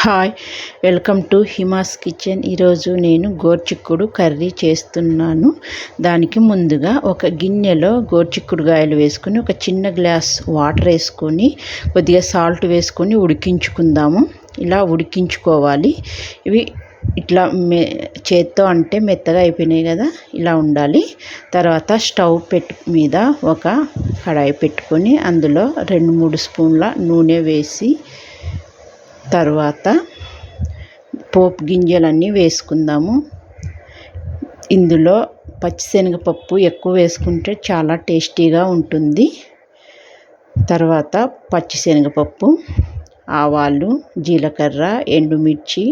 Hi, welcome to Hima's kitchen. ఈరోజు నేను గోరుచిక్కుడు curry చేస్తున్నాను. దానికి ముందుగా ఒక గిన్నెలో గోరుచిక్కుడుకాయలు వేసుకొని ఒక చిన్న గ్లాస్ వాటర్ వేసుకొని కొద్దిగా సాల్ట్ వేసుకొని ఉడికించుకుందాము. ఇలా ఉడికించుకోవాలి. ఇవి ఇట్లా చేత్తో అంటే మెత్తగా అయిపోయినాయి కదా, ఇలా ఉండాలి. తర్వాత స్టవ్ మీద ఒక కడాయి పెట్టుకొని అందులో 2-3 స్పూన్ల నూనె వేసి తర్వాత పోపు గింజలన్నీ వేసుకుందాము. ఇందులో పచ్చిశనగపప్పు ఎక్కువ వేసుకుంటే చాలా టేస్టీగా ఉంటుంది. తర్వాత పచ్చిశనగపప్పు, ఆవాలు, జీలకర్ర, ఎండుమిర్చి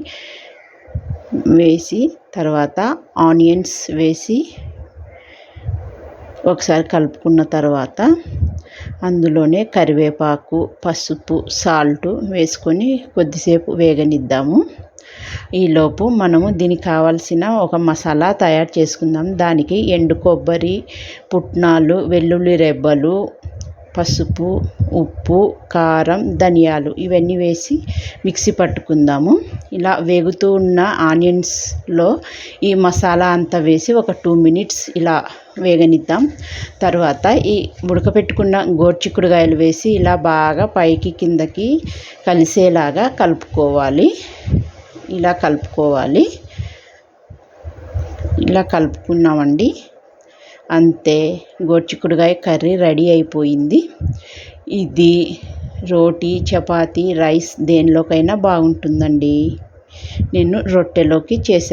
వేసి తర్వాత ఆనియన్స్ వేసి ఒకసారి కలుపుకున్న తర్వాత అందులోనే కరివేపాకు, పసుపు, సాల్ట్ వేసుకొని కొద్దిసేపు వేగనిద్దాము. ఈలోపు మనము దీనికి కావాల్సిన ఒక మసాలా తయారు చేసుకుందాం. దానికి ఎండు కొబ్బరి, పుట్నాలు, వెల్లుల్లి రెబ్బలు, పసుపు, ఉప్పు, కారం, ధనియాలు ఇవన్నీ వేసి మిక్సీ పట్టుకుందాము. ఇలా వేగుతూ ఉన్న ఆనియన్స్లో ఈ మసాలా అంతా వేసి ఒక 2 మినిట్స్ ఇలా వేగనిద్దాం. తర్వాత ఈ ఉడకపెట్టుకున్న గోరుచిక్కుడుకాయలు వేసి ఇలా బాగా పైకి కిందకి కలిసేలాగా కలుపుకోవాలి. ఇలా కలుపుకున్నామండి. అంతే, గోరుచిక్కుడుకాయ కర్రీ రెడీ అయిపోయింది. ఇది రోటీ, చపాతీ, రైస్ దేనిలోకైనా బాగుంటుందండి. నేను రొట్టెలోకి చేశాను.